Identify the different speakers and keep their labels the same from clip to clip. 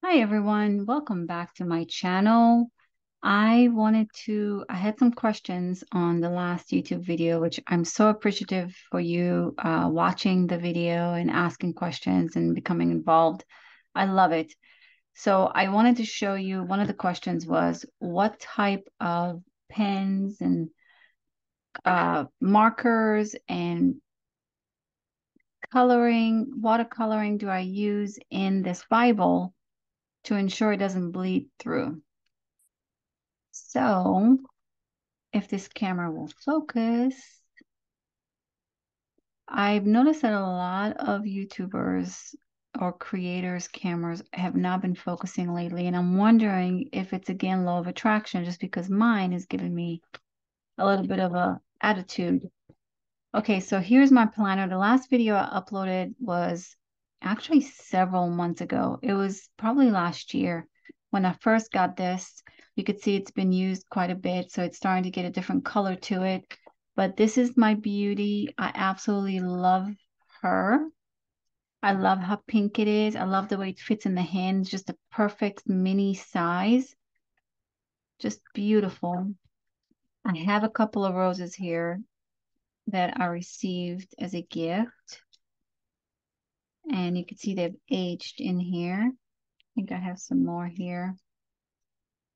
Speaker 1: Hi everyone, welcome back to my channel. I had some questions on the last YouTube video, which I'm so appreciative for you watching the video and asking questions and becoming involved. I love it. So I wanted to show you, one of the questions was, what type of pens and markers and watercoloring do I use in this Bible to ensure it doesn't bleed through? So if this camera will focus, I've noticed that a lot of YouTubers or creators' cameras have not been focusing lately, and I'm wondering if it's again law of attraction, just because mine is giving me a little bit of a attitude. Okay, so here's my planner. The last video I uploaded was actually several months ago. It was probably last year when I first got this. You could see it's been used quite a bit, so it's starting to get a different color to it. But this is my beauty. I absolutely love her. I love how pink it is. I love the way it fits in the hands, just a perfect mini size. Just beautiful. I have a couple of roses here that I received as a gift. And you can see they've aged in here. I think I have some more here.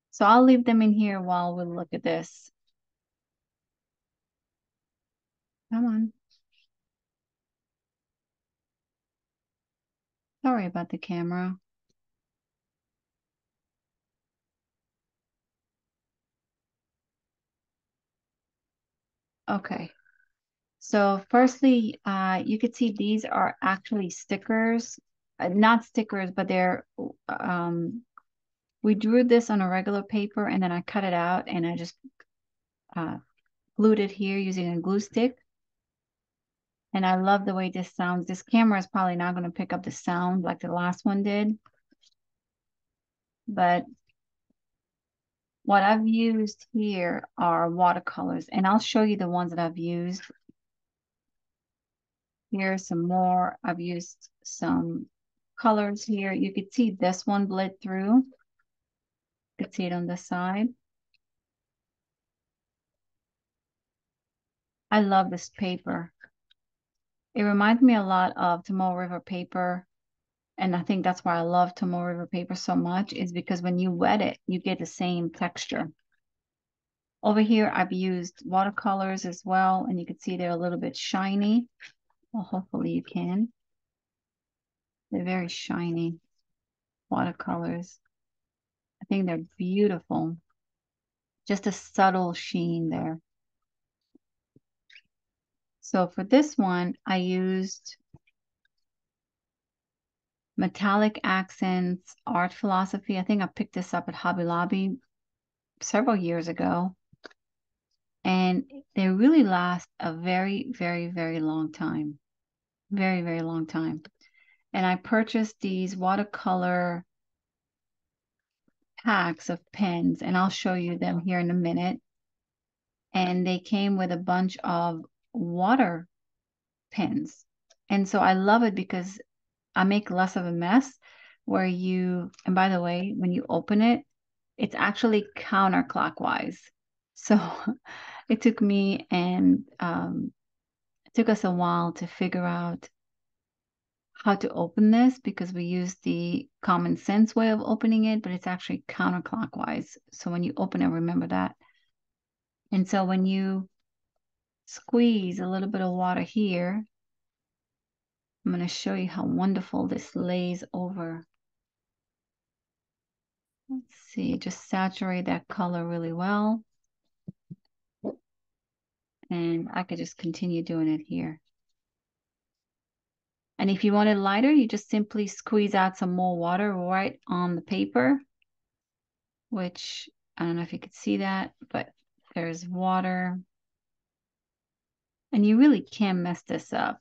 Speaker 1: So I'll leave them in here while we look at this. Come on. Sorry about the camera. Okay. So firstly, you could see these are actually stickers. Not stickers, but we drew this on a regular paper and then I cut it out and I just uh, glued it here using a glue stick. And I love the way this sounds. This camera is probably not going to pick up the sound like the last one did. But what I've used here are watercolors, and I'll show you the ones that I've used. Here's some more. I've used some colors here. You could see this one bled through. You could see it on the side. I love this paper. It reminds me a lot of Tomoe River paper. And I think that's why I love Tomoe River paper so much, is because when you wet it, you get the same texture. Over here, I've used watercolors as well, and you can see they're a little bit shiny. Well, hopefully you can. They're very shiny watercolors. I think they're beautiful. Just a subtle sheen there. So for this one, I used Metallic Accents Art Philosophy. I think I picked this up at Hobby Lobby several years ago. And they really last a very, very, very long time. Very, very long time. And I purchased these watercolor packs of pens, and I'll show you them here in a minute. And they came with a bunch of water pens. And so I love it because I make less of a mess and by the way, when you open it, it's actually counterclockwise. So it took me and it took us a while to figure out how to open this because we use the common sense way of opening it, but it's actually counterclockwise. So when you open it, remember that. And so when you squeeze a little bit of water here, I'm going to show you how wonderful this lays over. Let's see, just saturate that color really well. And I could just continue doing it here. And if you want it lighter, you just simply squeeze out some more water right on the paper, which I don't know if you could see that, but there's water. And you really can't mess this up.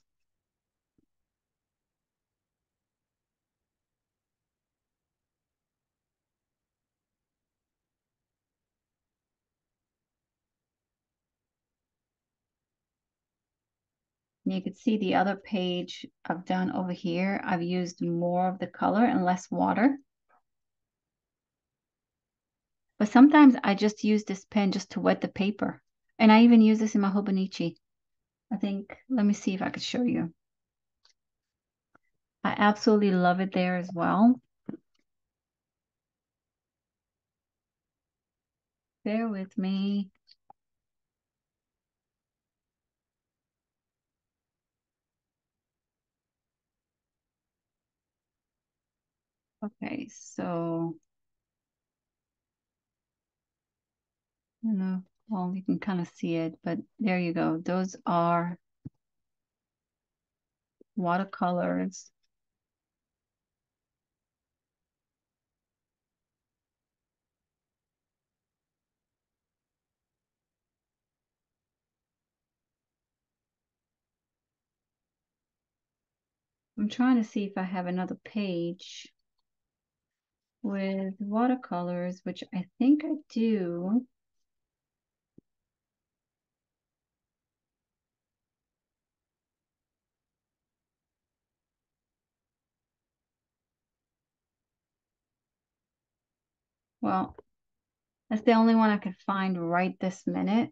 Speaker 1: And you can see the other page I've done over here. I've used more of the color and less water. But sometimes I just use this pen just to wet the paper. And I even use this in my Hobonichi. I think, let me see if I could show you. I absolutely love it there as well. Bear with me. Okay, so, you know, well, you can kind of see it, but there you go. Those are watercolors. I'm trying to see if I have another page with watercolors, which I think I do. Well, that's the only one I could find right this minute.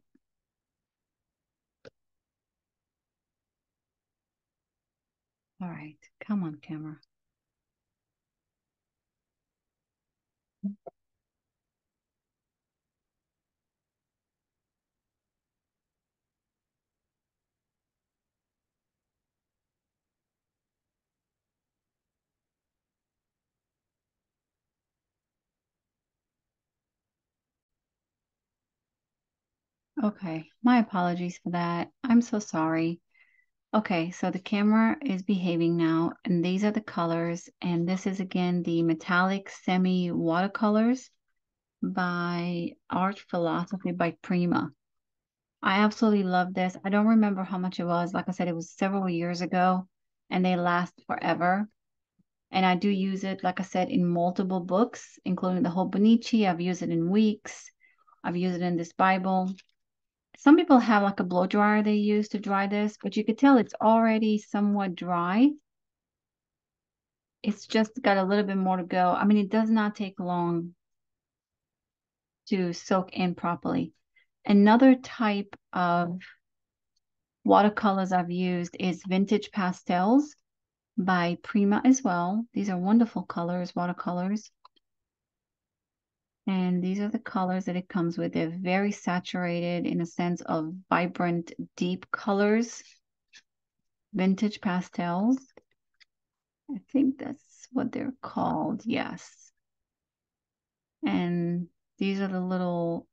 Speaker 1: All right, come on, camera. Okay, my apologies for that. I'm so sorry. Okay, so the camera is behaving now, and these are the colors, and this is again the metallic semi watercolors by Art Philosophy by Prima. I absolutely love this. I don't remember how much it was. Like I said, it was several years ago, and they last forever. And I do use it, like I said, in multiple books, including the Hobonichi. I've used it in Weeks. I've used it in this Bible. Some people have like a blow dryer they use to dry this, but you could tell it's already somewhat dry. It's just got a little bit more to go. I mean, it does not take long to soak in properly. Another type of watercolors I've used is Vintage Pastels by Prima as well. These are wonderful colors, watercolors. And these are the colors that it comes with. They're very saturated in a sense of vibrant, deep colors. Vintage pastels. I think that's what they're called. Yes. And these are the little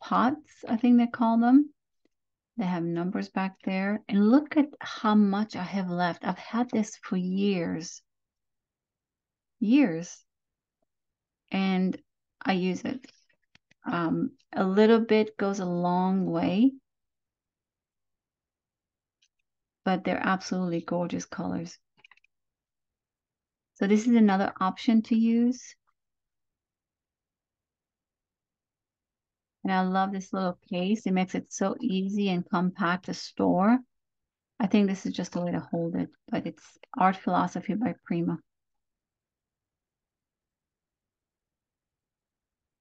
Speaker 1: pots, I think they call them. They have numbers back there. And look at how much I have left. I've had this for years. Years. And I use it. A little bit goes a long way, but they're absolutely gorgeous colors. So this is another option to use. And I love this little case. It makes it so easy and compact to store. I think this is just a way to hold it, but it's Art Philosophy by Prima.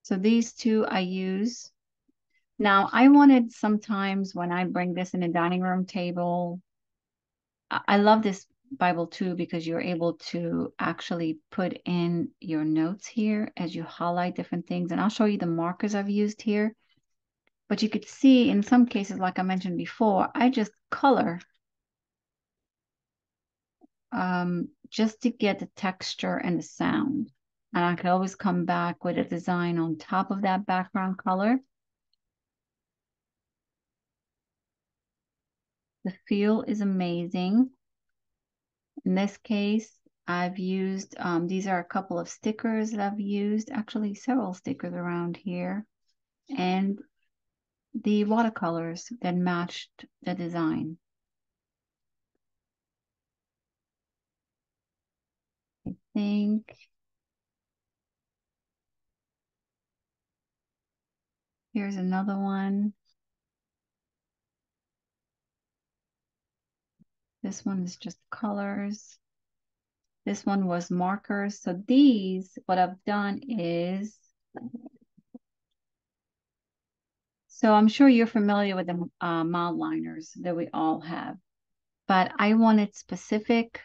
Speaker 1: So these two I use. Now I wanted sometimes when I bring this in a dining room table, I love this Bible too because you're able to actually put in your notes here as you highlight different things. And I'll show you the markers I've used here. But you could see in some cases, like I mentioned before, I just color just to get the texture and the sound. And I could always come back with a design on top of that background color. The feel is amazing. In this case, I've used, these are a couple of stickers that I've used, actually several stickers around here, and the watercolors that matched the design. I think here's another one. This one is just colors. This one was markers. So these, what I've done is So I'm sure you're familiar with the mild liners that we all have, but I wanted specific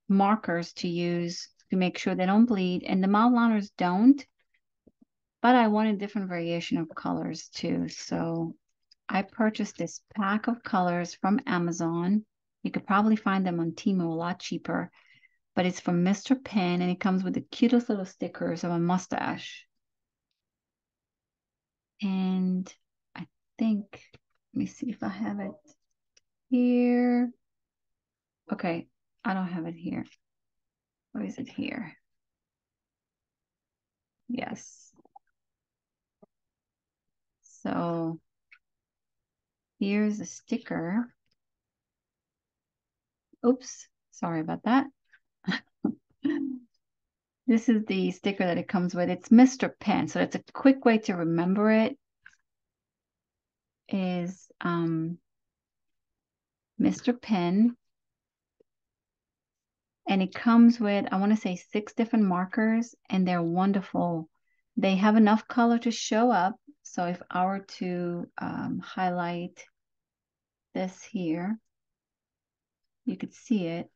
Speaker 1: markers to use to make sure they don't bleed, and the mild liners don't, but I wanted different variation of colors too. So I purchased this pack of colors from Amazon. You could probably find them on Temu a lot cheaper, but it's from Mr. Pen, and it comes with the cutest little stickers of a mustache. And I think, let me see if I have it here. Okay, I don't have it here. Or is it here? Yes. So here's a sticker. Oops, sorry about that. This is the sticker that it comes with. It's Mr. Pen, so it's a quick way to remember it is Mr. Pen. And it comes with, I want to say 6 different markers, and they're wonderful. They have enough color to show up. So if I were to highlight this here, you could see it.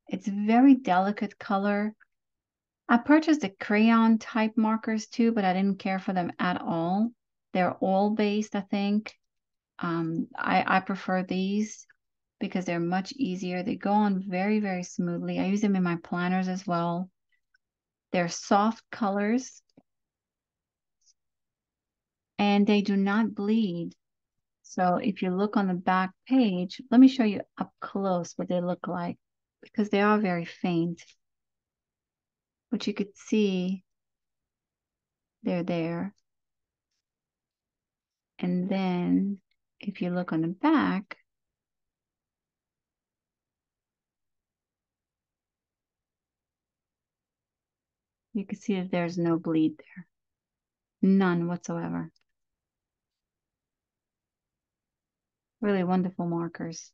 Speaker 1: It's very delicate color. I purchased the crayon type markers too, but I didn't care for them at all. They're oil based, I think. I prefer these because they're much easier. They go on very, very smoothly. I use them in my planners as well. They're soft colors and they do not bleed. So if you look on the back page, let me show you up close what they look like because they are very faint. But you could see they're there. And then if you look on the back, you can see that there's no bleed there. None whatsoever. Really wonderful markers.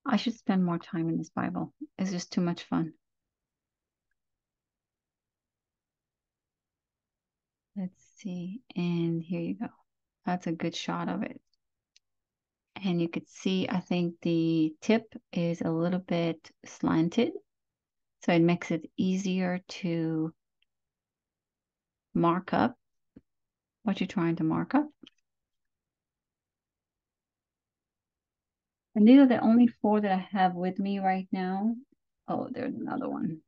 Speaker 1: I should spend more time in this Bible. It's just too much fun. Let's see. And here you go. That's a good shot of it. And you could see, I think the tip is a little bit slanted. So it makes it easier to mark up what you're trying to mark up. And these are the only 4 that I have with me right now. Oh, there's another one.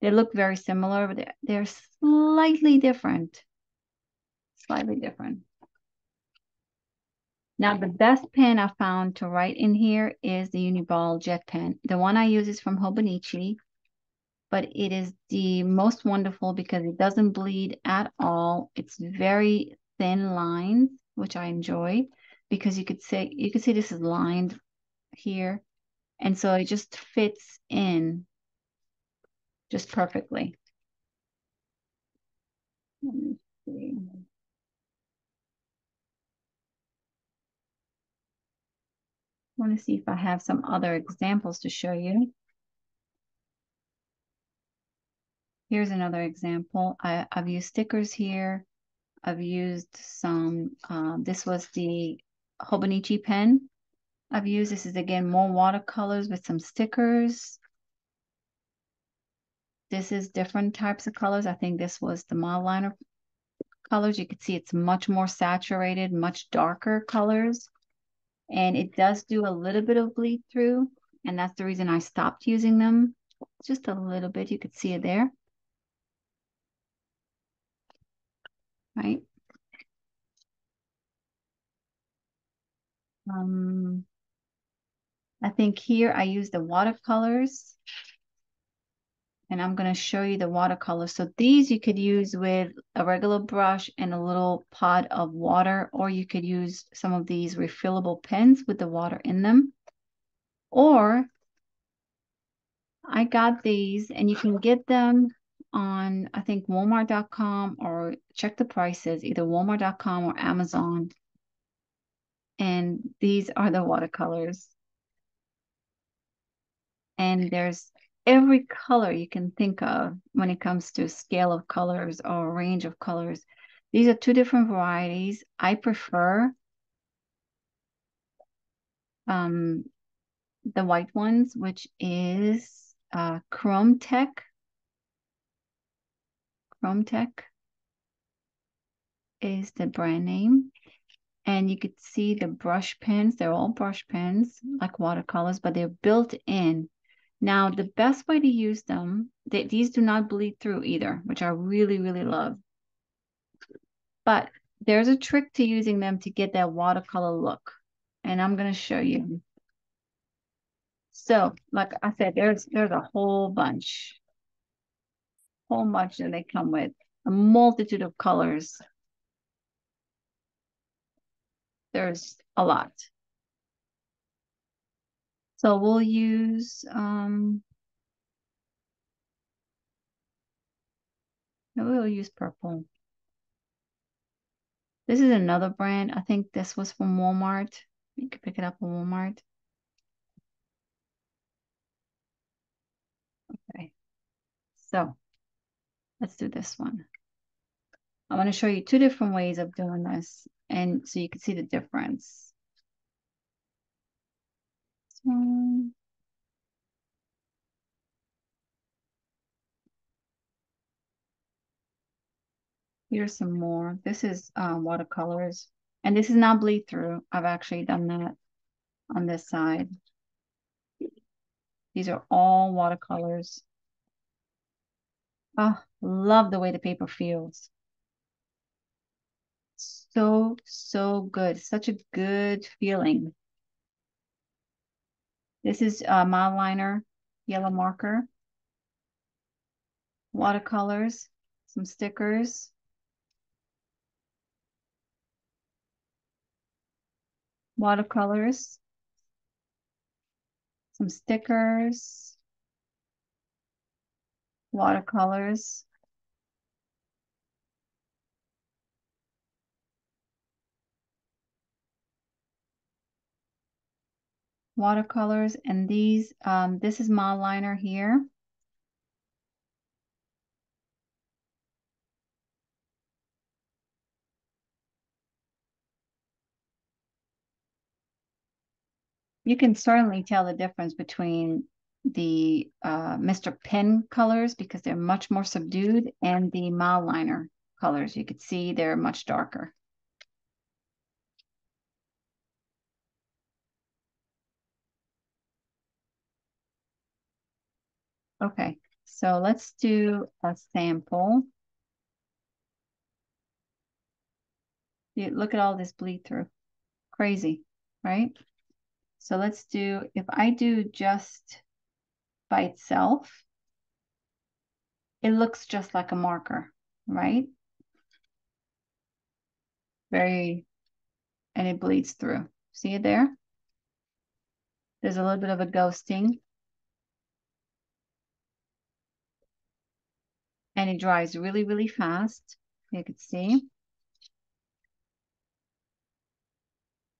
Speaker 1: They look very similar, but they're slightly different. Slightly different. Now, the best pen I found to write in here is the Uniball Jet Pen. The one I use is from Hobonichi, but it is the most wonderful because it doesn't bleed at all. It's very thin lines, which I enjoy because you could see this is lined here. And so it just fits in just perfectly. Let me see. I want to see if I have some other examples to show you. Here's another example. I've used stickers here. I've used some, this was the Hobonichi pen. This is again more watercolors with some stickers. This is different types of colors. I think this was the mild liner colors. You can see it's much more saturated, much darker colors. And it does do a little bit of bleed through. And that's the reason I stopped using them. Just a little bit, you could see it there. Right? I think here I use the watercolors. And I'm going to show you the watercolors. So these you could use with a regular brush and a little pot of water, or you could use some of these refillable pens with the water in them. Or I got these, and you can get them on, I think, Walmart.com, or check the prices, either Walmart.com or Amazon. And these are the watercolors. And there's every color you can think of when it comes to scale of colors or range of colors. These are two different varieties. I prefer the white ones, which is Chrome Tech. Chrome Tech is the brand name. And you could see the brush pens. They're all brush pens, like watercolors, but they're built in. Now, the best way to use them, these do not bleed through either, which I really, really love. But there's a trick to using them to get that watercolor look. And I'm going to show you. So, like I said, there's a whole bunch that they come with, a multitude of colors. There's a lot. So we'll use, purple. This is another brand. I think this was from Walmart. You can pick it up at Walmart. Okay. So let's do this one. I want to show you two different ways of doing this, and so you can see the difference. So, here's some more. This is watercolors, and this is not bleed through. I've actually done that on this side. These are all watercolors. Oh, love the way the paper feels. So, so good. Such a good feeling. This is Mildliner yellow marker, watercolors, some stickers, watercolors, some stickers, watercolors, watercolors, and these, this is Mildliner here. You can certainly tell the difference between the Mr. Pen colors because they're much more subdued, and the Mildliner colors. You could see they're much darker. Okay, so let's do a sample. Look at all this bleed through. Crazy, right? So let's do, if I do just by itself, it looks just like a marker, right? And it bleeds through. See it there? There's a little bit of a ghosting. And it dries really, really fast. You can see.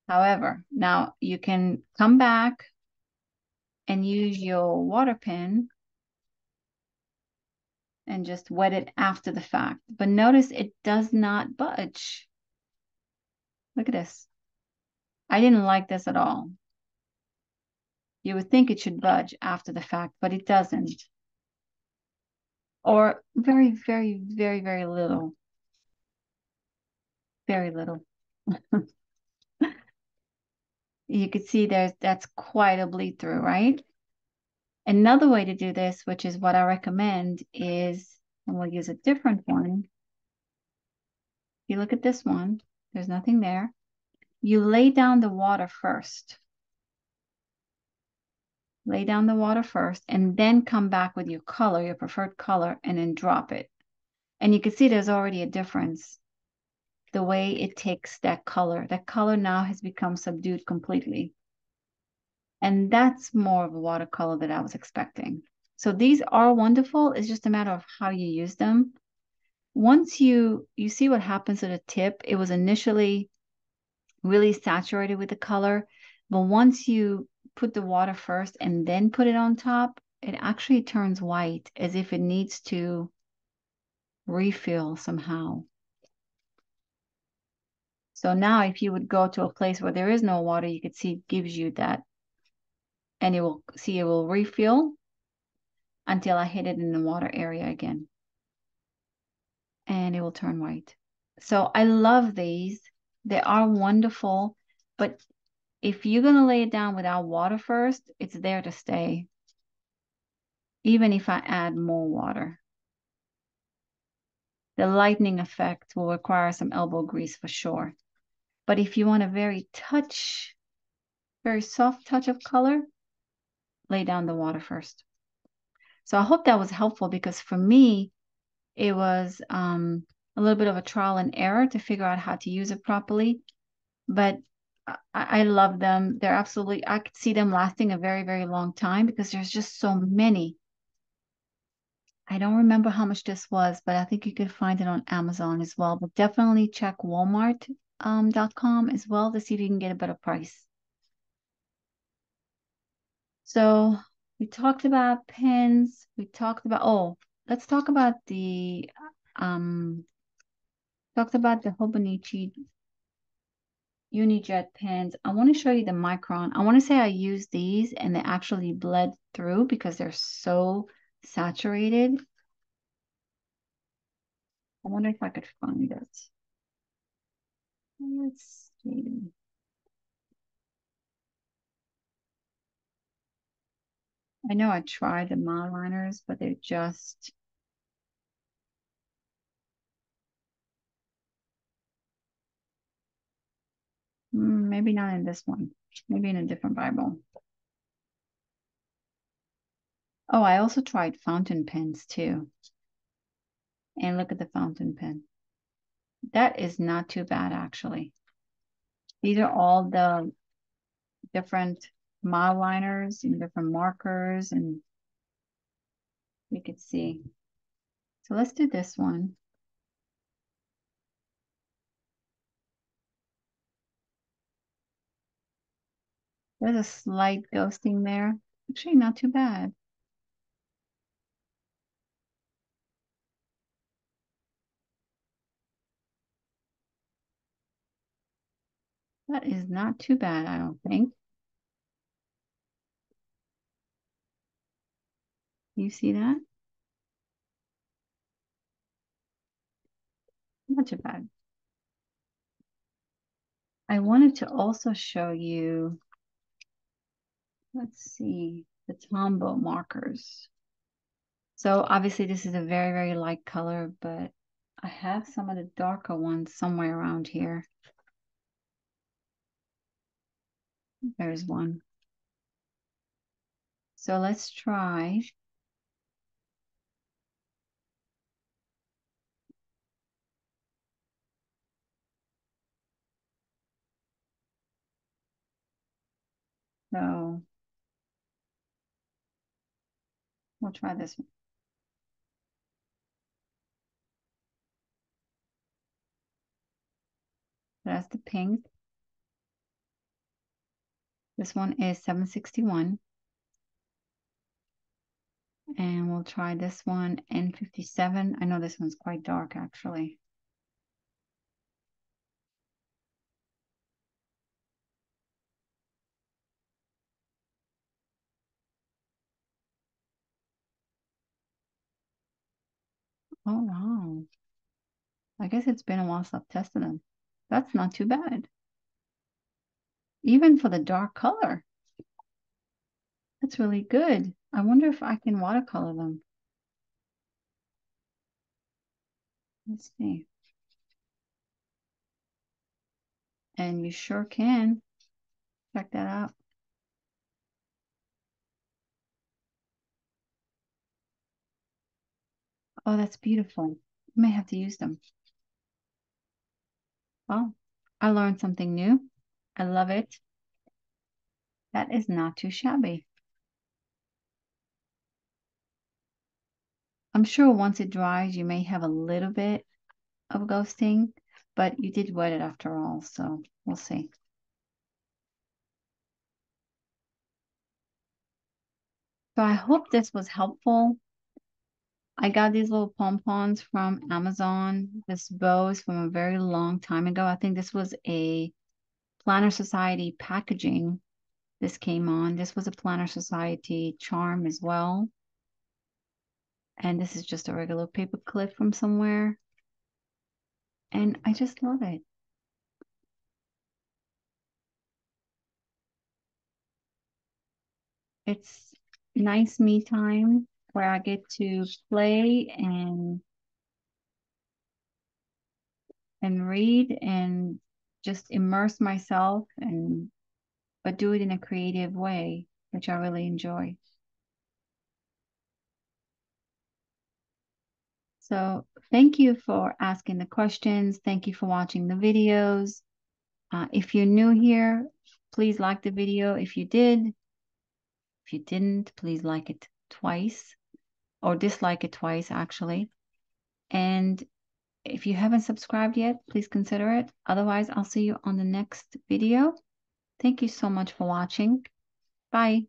Speaker 1: However, now you can come back and use your water pen and just wet it after the fact. But notice it does not budge. Look at this. I didn't like this at all. You would think it should budge after the fact, but it doesn't. Or very, very, very, very little. Very little. You could see that's quite a bleed through, right? Another way to do this, which is what I recommend, is, and we'll use a different one. You look at this one, there's nothing there. You lay down the water first. Lay down the water first, and then come back with your color, your preferred color, and then drop it. And you can see there's already a difference. The way it takes that color now has become subdued completely. And that's more of a watercolor that I was expecting. So these are wonderful. It's just a matter of how you use them. Once you see what happens to the tip, it was initially really saturated with the color, but once you put the water first and then put it on top, it actually turns white as if it needs to refill somehow. So now if you would go to a place where there is no water, you could see it gives you that, and it will refill until I hit it in the water area again. And it will turn white. So I love these. They are wonderful, but if you're going to lay it down without water first, it's there to stay, even if I add more water. The lightning effect will require some elbow grease for sure. But if you want a very soft touch of color, lay down the water first. So I hope that was helpful, because for me, it was a little bit of a trial and error to figure out how to use it properly. But I love them. They're absolutely, I could see them lasting a very, very long time because there's just so many. I don't remember how much this was, but I think you could find it on Amazon as well. But definitely check Walmart.com as well to see if you can get a better price. So we talked about pens. We talked about, oh, let's talk about the Hobonichi Unijet pens. I want to show you the Micron. I want to say I used these and they actually bled through because they're so saturated. I wonder if I could find it. Let's see. I know I tried the Mileliners, but they're just maybe not in this one. Maybe in a different Bible. Oh, I also tried fountain pens too. And look at the fountain pen. That is not too bad, actually. These are all the different Mileliners and different markers, and we could see. So let's do this one. There's a slight ghosting there. Actually, not too bad. That is not too bad, I don't think. You see that? Not too bad. I wanted to also show you, let's see, the Tombow markers. So obviously this is a very, very light color, but I have some of the darker ones somewhere around here. There's one. So let's try. So we'll try this one. That's the pink. This one is 761. And we'll try this one, N57. I know this one's quite dark, actually. Oh, wow. I guess it's been a while since I've tested them. That's not too bad. Even for the dark color. That's really good. I wonder if I can watercolor them. Let's see. And you sure can. Check that out. Oh, that's beautiful. I may have to use them. Well, I learned something new. I love it. That is not too shabby. I'm sure once it dries, you may have a little bit of ghosting, but you did wet it after all, so we'll see. So I hope this was helpful. I got these little pom-poms from Amazon. This bow is from a very long time ago. I think this was a Planner Society packaging. This came on. This was a Planner Society charm as well. And this is just a regular paper clip from somewhere. And I just love it. It's nice me time where I get to play and read and just immerse myself and but do it in a creative way, which I really enjoy. So thank you for asking the questions. Thank you for watching the videos. If you're new here, please like the video if you did. If you didn't, please like it twice or dislike it twice, actually. And if you haven't subscribed yet, please consider it. Otherwise, I'll see you on the next video. Thank you so much for watching. Bye.